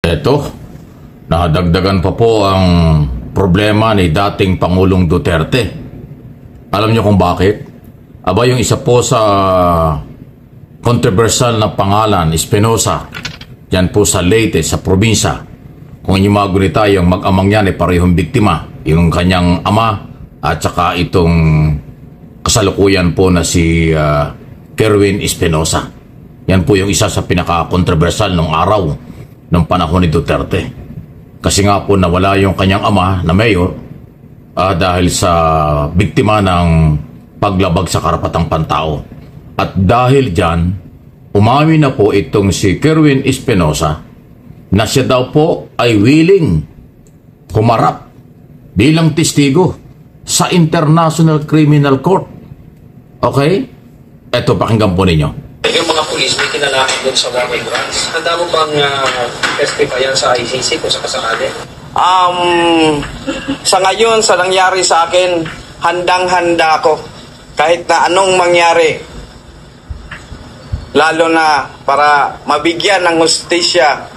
Eto, nadagdagan pa po ang problema ni dating Pangulong Duterte. Alam niyo kung bakit? Aba, yung isa po sa controversial na pangalan, Espinosa, yan po sa Leyte, sa probinsya. Kung inyong magunita, yung mag-amang yan ay parehong biktima. Yung kanyang ama at saka itong kasalukuyan po na si Kerwin Espinosa. Yan po yung isa sa pinaka-controversial nung araw, nung panahon ni Duterte. Kasi nga po nawala yung kanyang ama na mayor dahil sa biktima ng paglabag sa karapatang pantao. At dahil dyan, umamin na po itong si Kerwin Espinosa na siya daw po ay willing humarap bilang testigo sa International Criminal Court. Okay? Eto, pakinggan po ninyo. Yung mga pulis may kinalaman doon sa war migrants. Handa mo bang testifayan sa ICC kung sakasakali? Sa ngayon, sa nangyari sa akin, handang-handa ako. Kahit na anong mangyari. Lalo na para mabigyan ng hustisya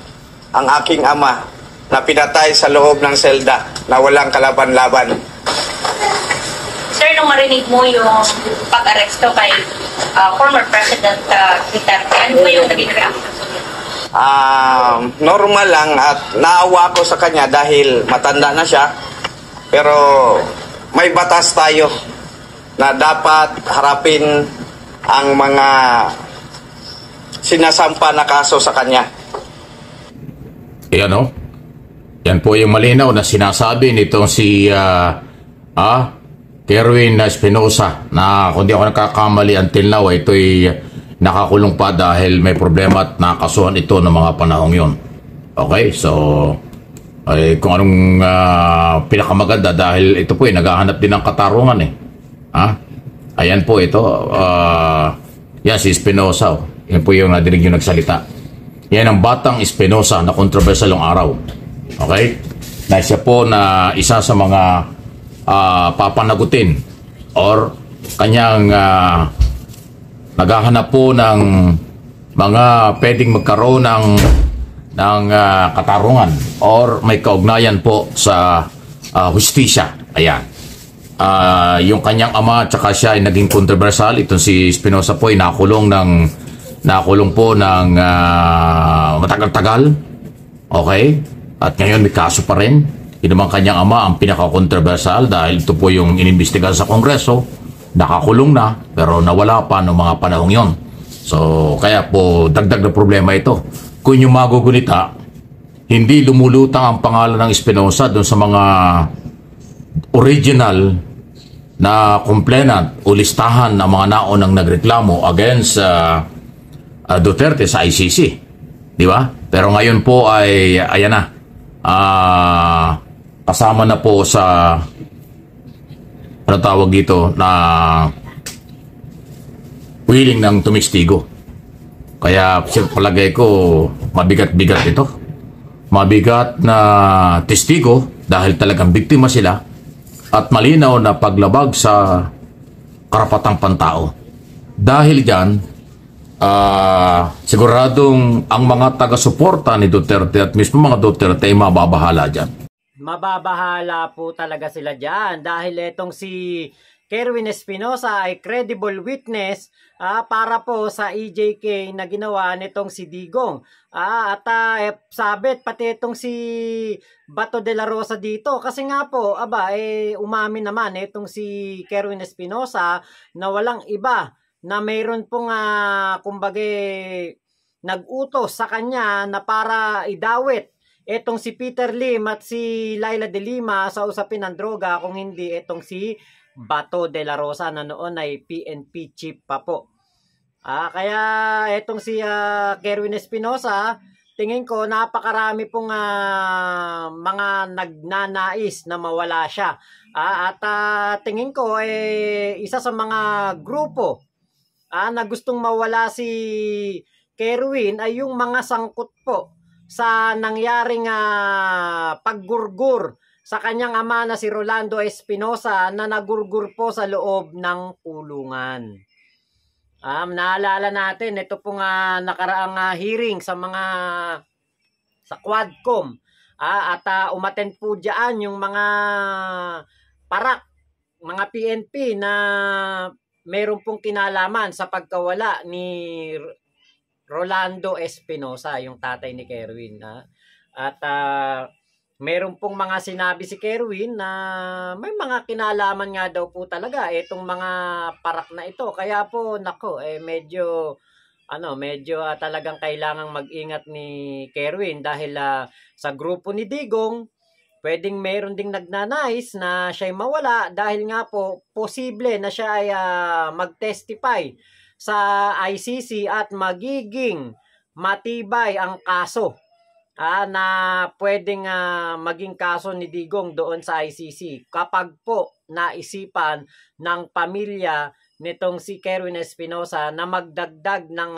ang aking ama na pinatay sa loob ng selda na walang kalaban-laban. Sir, nung marinig mo yung pag-aresto kay former President Duterte, ano ba yung naging reaction? Normal lang at naawa ko sa kanya dahil matanda na siya. Pero may batas tayo na dapat harapin ang mga sinasampa na kaso sa kanya. Yan o. Yan po yung malinaw na sinasabi nitong si Kerwin Espinosa na kung di ako nakakamali until now, ito'y nakakulong pa dahil may problema at nakasuhan ito ng mga panahong yon. Okay, so kung anong pinakamaganda dahil ito po naghahanap din ng katarungan Ayan po ito. Yan si Espinosa. Yan po yung nadinig yung nagsalita. Yan ang batang Espinosa na kontrobersyal ng araw. Okay? Na siya po na isa sa mga papanagutin or kanyang naghahanap po ng mga pwedeng magkaroon ng katarungan or may kaugnayan po sa hustisya. Ayan. Yung kanyang ama at saka siya ay naging kontrobersyal. Itong si Espinosa po ay nakulong po ng matagal-tagal. Okay? At ngayon may kaso pa rin. Yun naman kanyang ama ang pinaka-controversial dahil ito po yung inimbestigahan sa Kongreso. Nakakulong na pero nawala pa noong mga panahong yon. So kaya po dagdag na problema ito. Kung yung magugunita, hindi lumulutang ang pangalan ng Espinosa doon sa mga original na complainant o listahan ng mga naonang nagreklamo against Duterte sa ICC. Di ba? Pero ngayon po ay ayan na. Kasama na po sa ano tawag dito na willing ng tumistigo. Kaya palagay ko mabigat-bigat ito. Mabigat na testigo dahil talagang biktima sila at malinaw na paglabag sa karapatang pantao. Dahil dyan, siguradong ang mga taga-suporta ni Duterte at mismo mga Duterte ay mababahala dyan. Mababahala po talaga sila dyan dahil itong si Kerwin Espinosa ay credible witness para po sa EJK na ginawa nitong si Digong. Sabit pati itong si Bato de la Rosa dito kasi nga po umamin naman itong si Kerwin Espinosa na walang iba na mayroon pong nag-utos sa kanya na para idawit etong si Peter Lim at si Laila de Lima sa usapin ng droga kung hindi etong si Bato de la Rosa na noon ay PNP chief pa po. Kaya etong si Kerwin Espinosa, tingin ko napakarami pong mga nagnanais na mawala siya. Tingin ko isa sa mga grupo na gustong mawala si Kerwin ay yung mga sangkot po sa nangyaring paggurgur sa kanyang ama na si Rolando Espinosa na nagurgur po sa loob ng kulungan. Naalala natin, ito pong nakaraang hearing sa sa Quadcom. At umattend po diyan yung mga parak, mga PNP na meron pong kinalaman sa pagkawala ni Rolando Espinosa, yung tatay ni Kerwin. At meron pong mga sinabi si Kerwin na may mga kinalaman nga daw po talaga itong mga parak na ito. Kaya po, nako, medyo talagang kailangang mag-ingat ni Kerwin dahil sa grupo ni Digong, pwedeng meron ding nagnanais na siya'y mawala dahil nga po posible na siya ay mag-testify sa ICC at magiging matibay ang kaso na pwedeng maging kaso ni Digong doon sa ICC kapag po naisipan ng pamilya nitong si Kerwin Espinosa na magdagdag ng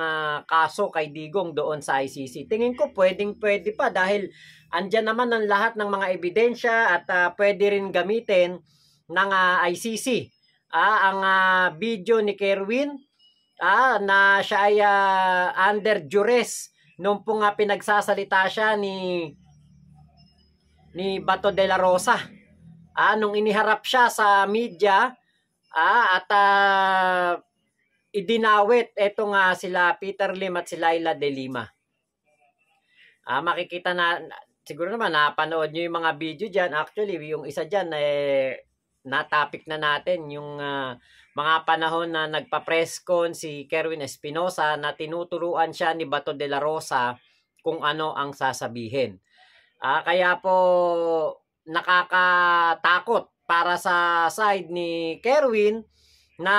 kaso kay Digong doon sa ICC. Tingin ko pwede pa dahil andyan naman ang lahat ng mga ebidensya at pwede rin gamitin ng ICC. Ang video ni Kerwin na siya ay under duress nung po nga pinagsasalita siya ni Bato de la Rosa. Nung iniharap siya sa media at idinawit etong sila Peter Lim at si Laila de Lima. Makikita na, siguro naman napanood nyo yung mga video dyan. Actually, yung isa dyan, na-topic na natin yung mga panahon na nagpa-press con si Kerwin Espinosa na tinuturuan siya ni Bato de la Rosa kung ano ang sasabihin. Kaya po nakakatakot para sa side ni Kerwin na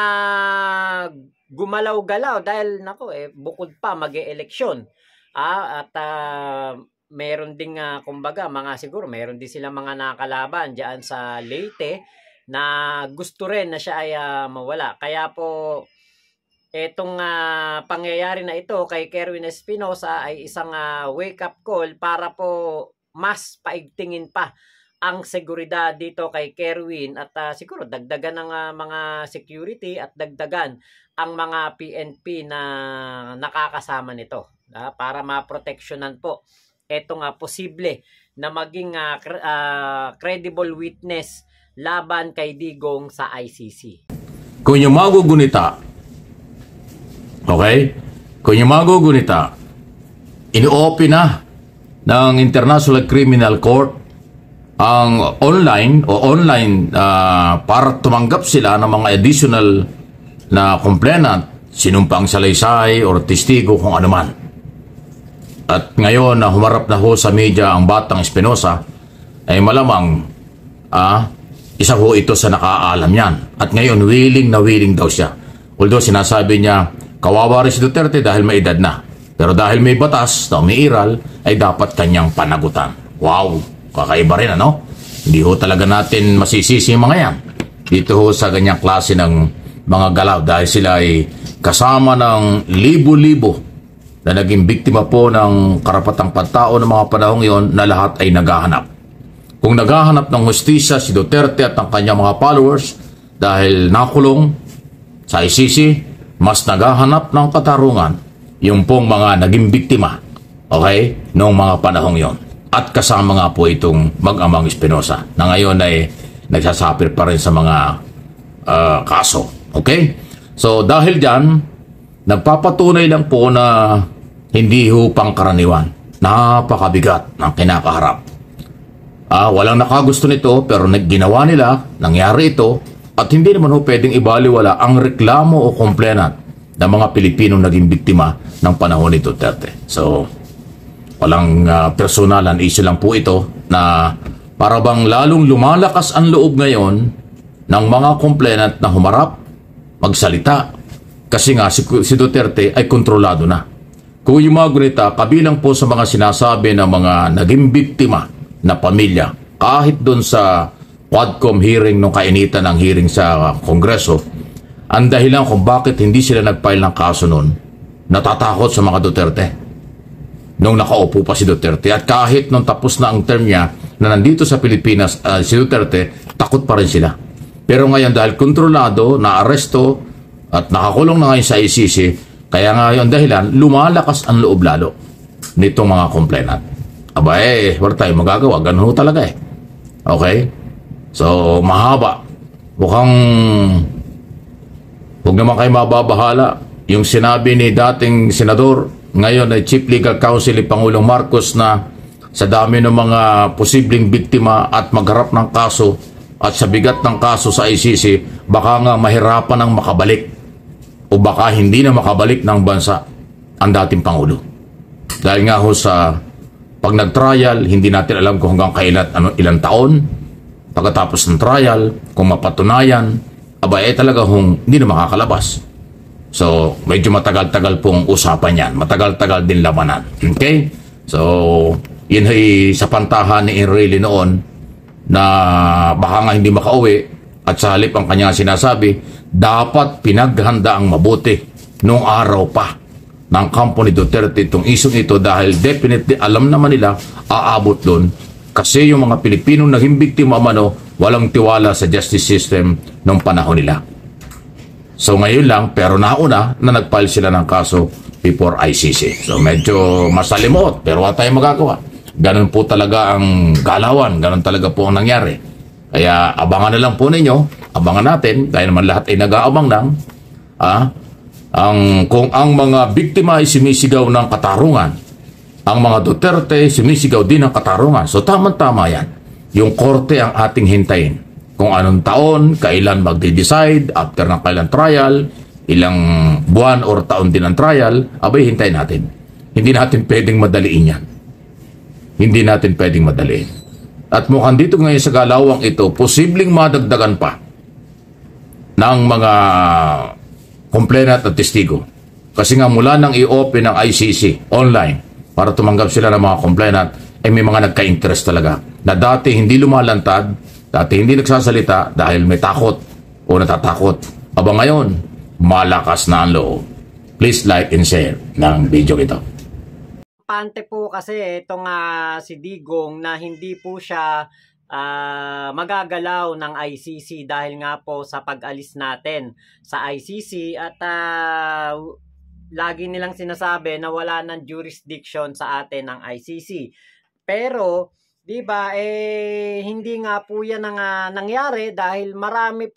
gumalaw-galaw dahil bukod pa mag-e-eleksyon. At meron ding kumbaga siguro meron din sila mga nakalaban diyan sa Leyte na gusto rin na siya ay mawala. Kaya po etong pangyayari na ito kay Kerwin Espinosa ay isang wake-up call para po mas paigtingin pa ang seguridad dito kay Kerwin at siguro dagdagan ng mga security at dagdagan ang mga PNP na nakakasama nito para maproteksyonan po etong posible na maging credible witness laban kay Digong sa ICC. Kung yung magugunita, okay? Kung yung magugunita, ini-open na ng International Criminal Court ang online para tumanggap sila ng mga additional na complainant, sinumpang salaysay or testigo kung ano man. At ngayon na humarap na ho sa media ang batang Espinosa, ay malamang isa ho ito sa nakaalam yan. At ngayon willing na willing daw siya. Although sinasabi niya kawawa rin si Duterte dahil may edad na. Pero dahil may batas na umiiral ay dapat kanyang panagutan. Wow! Kakaiba rin Hindi ho talaga natin masisisi yung mga yan. Dito ho sa ganyang klase ng mga galaw dahil sila ay kasama ng libo-libo na naging biktima po ng karapatang pantao ng mga panahong yon na lahat ay naghahanap. Kung naghahanap ng hustisya si Duterte at ang kanyang mga followers dahil nakulong sa ICC, mas naghahanap ng katarungan yung pong mga naging biktima, okay, noong mga panahong yon. At kasama nga po itong mag-amang Espinosa na ngayon ay nagsasapir pa rin sa mga kaso. Okay? So dahil dyan, nagpapatunay lang po na hindi ho pangkaraniwan. Napakabigat ng kinakaharap. Walang nakagusto nito pero ginawa nila, nangyari ito at hindi naman ho pwedeng ibaliwala ang reklamo o complainant ng mga Pilipinong naging biktima ng panahon ni Duterte. So walang personalan, issue lang po ito na para bang lalong lumalakas ang loob ngayon ng mga complainant na humarap, magsalita, kasi nga si Duterte ay kontrolado na. Kung yung mga gunita, kabilang po sa mga sinasabi ng mga naging biktima na pamilya, kahit doon sa Quadcom hearing nung kainitan ng hearing sa Kongreso, ang dahilan kung bakit hindi sila nag-file ng kaso noon, natatakot sa mga Duterte. Nung nakaupo pa si Duterte at kahit nung tapos na ang term niya na nandito sa Pilipinas si Duterte, takot pa rin sila. Pero ngayon dahil kontrolado, naaresto at nakakulong na ngayon sa ICC, kaya ngayon dahilan lumalakas ang loob lalo nitong mga complainant. aba wala tayong magagawa. Ganun ho talaga eh. Okay? So, mahaba. Mukhang huwag naman kayo mababahala. Yung sinabi ni dating senador, ngayon ay Chief Legal Counsel ni Pangulong Marcos na sa dami ng mga posibleng biktima at magharap ng kaso at sa bigat ng kaso sa ICC, baka nga mahirapan ng makabalik o baka hindi na makabalik ng bansa ang dating Pangulo. Dahil nga ho sa pag nag-trial, hindi natin alam kung hanggang kailan, ilang taon, pagkatapos ng trial, kung mapatunayan, aba talaga hindi na makakalabas. So, medyo matagal-tagal pong usapan yan. Matagal-tagal din labanan. Okay? So, yun ay sa pantahan ni Enrile noon na baka nga hindi makauwi at sa halip ang kanya sinasabi, dapat pinaghanda ang mabuti nung araw pa ng kampo ni Duterte itong isong ito dahil definitely alam naman nila aabot doon kasi yung mga Pilipinong naging biktima walang tiwala sa justice system nung panahon nila. So ngayon lang, pero nauna na nag-file sila ng kaso before ICC. So medyo masalimot, pero wala tayong magagawa. Ganun po talaga ang galawan, ganun talaga po ang nangyari. Kaya abangan na lang po ninyo, abangan natin, dahil naman lahat ay nag-aabang lang, kung ang mga biktima ay sumisigaw ng katarungan, ang mga Duterte sumisigaw din ng katarungan. So tama-tama yan. Yung korte ang ating hintayin. Kung anong taon, kailan magde-decide, after ng kailan trial, ilang buwan or taon din ang trial, abay hintayin natin. Hindi natin pwedeng madaliin yan. Hindi natin pwedeng madaliin. At mukhang dito ngayon sa galawang ito, posibleng madagdagan pa ng mga complainant at testigo. Kasi nga mula nang i-open ng ICC online para tumanggap sila ng mga complainant, may mga nagka-interest talaga na dati hindi lumalantad, dati hindi nagsasalita dahil may takot o natatakot. Aba ngayon, malakas na ang loob. Please like and share ng video ito. Pante po kasi itong si Digong na hindi po siya magagalaw ng ICC dahil nga po sa pag-alis natin sa ICC at lagi nilang sinasabi na wala ng jurisdiction sa atin ng ICC. Pero 'di ba hindi nga po 'yan ang nangyari dahil marami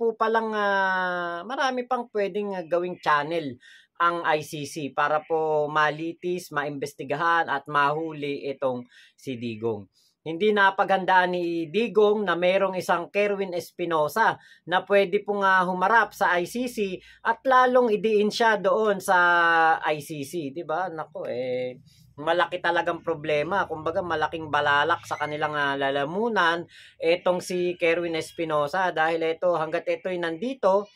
pang pwedeng gawing channel ang ICC para po malitis, maimbestigahan at mahuli itong si Digong. Hindi napaghandaan ni Digong na mayroong isang Kerwin Espinosa na pwede pong humarap sa ICC at lalong idiin siya doon sa ICC, 'di ba? Nako malaki talagang problema. Kumbaga malaking balalak sa kanilang lalamunan etong si Kerwin Espinosa dahil hangga't ito'y nandito,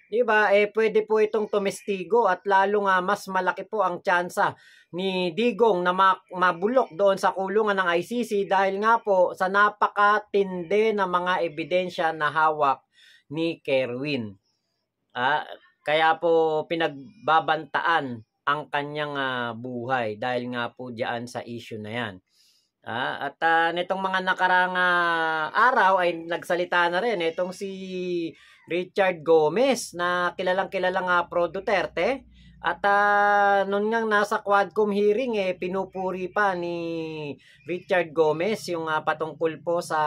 'di ba? Pwede po itong tumestigo at lalo nga mas malaki po ang tsansa ni Digong na mabulok doon sa kulungan ng ICC dahil nga po sa napakatindi na mga ebidensya na hawak ni Kerwin. Kaya po pinagbabantaan ang kanyang buhay dahil nga po diyan sa issue na yan. At nitong mga nakarang araw ay nagsalita na rin itong si Richard Gomez na kilalang pro Duterte at noon nga nasa Quadcom hearing pinupuri pa ni Richard Gomez yung patungkol po sa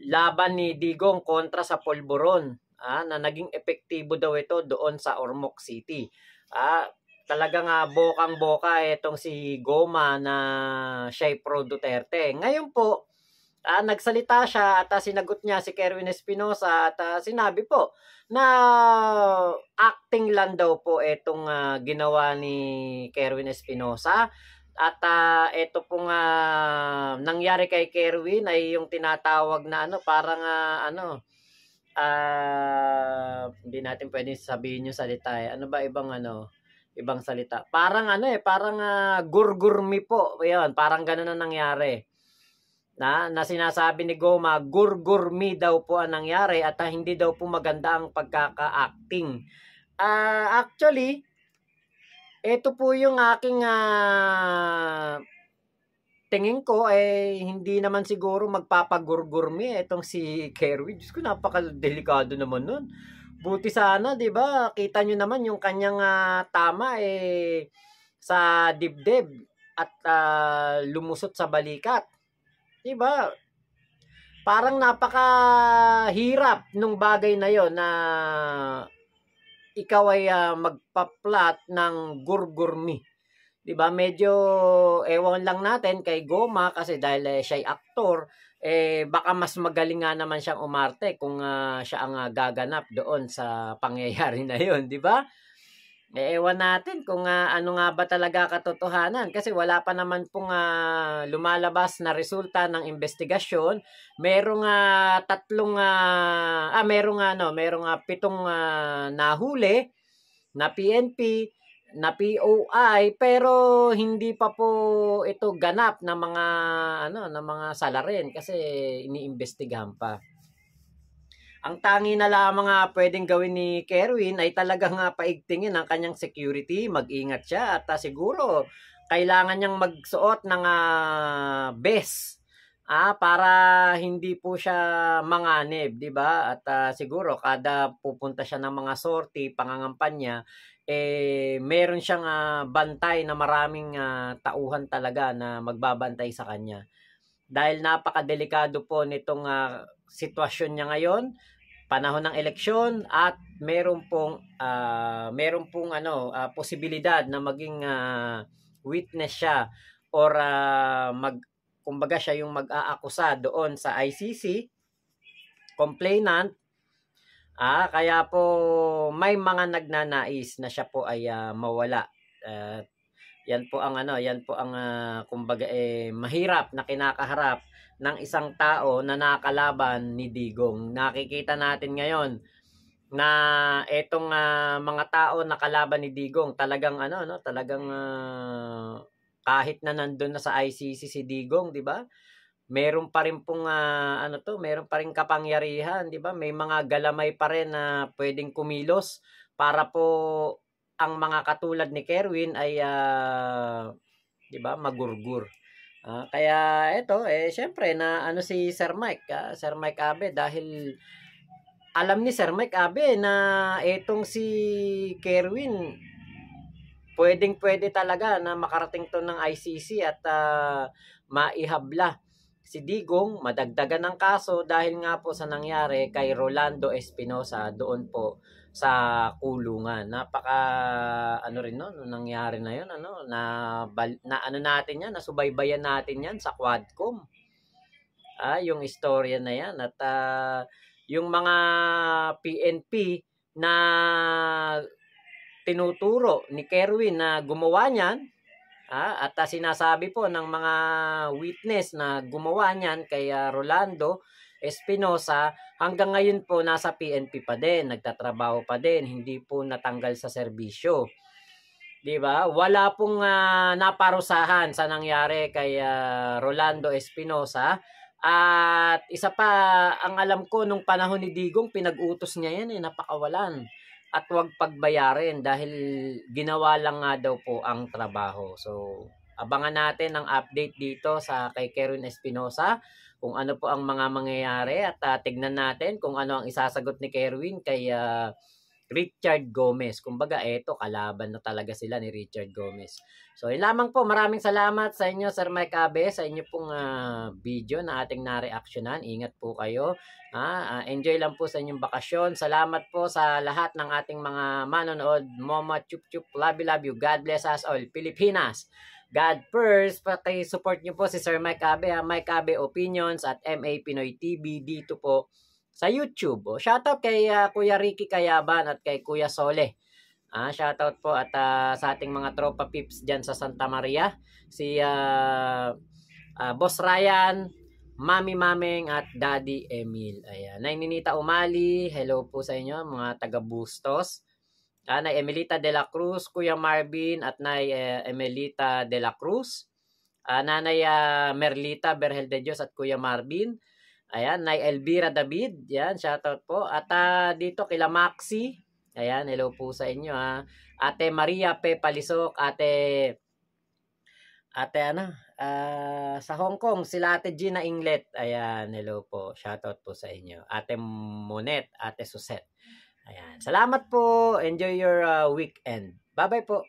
laban ni Digong kontra sa Polvoron na naging epektibo daw ito doon sa Ormoc City. Talagang bokang-boka itong si Goma na siya'y pro Duterte. Ngayon po, nagsalita siya at sinagot niya si Kerwin Espinosa at sinabi po na acting lang daw po itong ginawa ni Kerwin Espinosa at ito pong nangyari kay Kerwin ay yung tinatawag na parang hindi natin pwedeng sabihin yung salita ano ba ibang salita parang parang gurgurmi po yan, parang gano'n na nangyari na sinasabi ni Goma, gurgurmi daw po ang nangyari at hindi daw po maganda ang pagkaka-acting. Actually ito po yung aking tingin ko hindi naman siguro magpapagurgurmi itong si Kerwin. Diyos ko, napaka-delikado naman nun. Buti sana, 'di ba? Kita nyo naman yung kanyang tama sa dibdib at lumusot sa balikat. Diba? Parang napakahirap nung bagay na yon na ikaw ay magpa-plot ng gurgurmi. Diba? Medyo ewan lang natin kay Goma kasi dahil siya ay aktor, baka mas magaling nga naman siyang umarte kung siya ang gaganap doon sa pangyayari na yon, di ba? Ewan natin kung ano nga ba talaga katotohanan kasi wala pa naman pong lumalabas na resulta ng investigasyon. Merong merong 7 nahuli na PNP, na POI, pero hindi pa po ito ganap na mga salarin kasi iniimbestigahan pa. Ang tangi na lamang pwedeng gawin ni Kerwin ay talagang paigtingin ang kanyang security, mag-ingat siya at siguro kailangan niyang magsuot ng vest para hindi po siya manganib, di ba? At siguro kada pupunta siya ng mga sortie, pangangampanya, meron siyang bantay na maraming tauhan talaga na magbabantay sa kanya. Dahil napakadelikado po nitong sitwasyon niya ngayon, panahon ng eleksyon at meron pong posibilidad na maging witness siya or kumbaga siya yung mag-aakusa doon sa ICC, complainant. Kaya po may mga nagnanais na siya po ay mawala. Yan po ang kumbaga mahirap na kinakaharap ng isang tao na nakalaban ni Digong. Nakikita natin ngayon na etong mga tao na kalaban ni Digong talagang kahit na nandun na sa ICC si Digong, di ba? Meron pa rin pong meron pa rin kapangyarihan, di ba? May mga galamay pa rin na pwedeng kumilos para po ang mga katulad ni Kerwin ay di ba, magurgur. Kaya ito syempre na si Sir Mike Abe, dahil alam ni Sir Mike Abe na etong si Kerwin pwede talaga na makarating to ng ICC at maihabla si Digong, madagdagan ng kaso dahil nga po sa nangyari kay Rolando Espinosa doon po sa kulungan. Nangyari na yun, natin yan, nasubaybayan natin yan sa Quadcom. Yung istorya na yan at yung mga PNP na tinuturo ni Kerwin na gumawa niyan, at sinasabi po ng mga witness na gumawa niyan kay Rolando Espinosa, hanggang ngayon po nasa PNP pa din, nagtatrabaho pa din, hindi po natanggal sa serbisyo. 'Di ba? Wala pong naparusahan sa nangyari kay Rolando Espinosa. At isa pa, ang alam ko nung panahon ni Digong, pinag-utos niya yan napakawalan at wag pagbayarin dahil ginawa lang nga daw po ang trabaho. So, abangan natin ang update dito sa kay Kerwin Espinosa, kung ano po ang mga mangyayari at tignan natin kung ano ang isasagot ni Kerwin kay Richard Gomez. Kumbaga, kalaban na talaga sila ni Richard Gomez. So, yun lamang po. Maraming salamat sa inyo, Sir Mike Abe, sa inyo pong video na ating na-reactionan. Ingat po kayo. Enjoy lang po sa inyong bakasyon. Salamat po sa lahat ng ating mga manonood. Mama chup chup, love you. God bless us all. Pilipinas. God first. Paki-support nyo po si Sir Mike Abe. Mike Abe Opinions at MA Pinoy TV dito po sa YouTube. Shoutout kay Kuya Ricky Kayaban at kay Kuya Sole. Shoutout po at sa ating mga tropa pips dyan sa Santa Maria. Si Boss Ryan, Mami Mameng at Daddy Emil. Ayan. Nay Ninita Umali, hello po sa inyo mga taga Bustos. Nay Emelita de la Cruz, Kuya Marvin at Nay Emelita de la Cruz. Nanay Merlita Berhel de Dios at Kuya Marvin. Ayan, Nay Elvira David, yan, shoutout po. At dito kila Maxi, ayan, hello po sa inyo Ate Maria P. Palisok, sa Hong Kong, sila Ate Gina Inglet, ayan, hello po, shoutout po sa inyo. Ate Monet, Ate Suset, ayan. Salamat po, enjoy your weekend. Bye-bye po.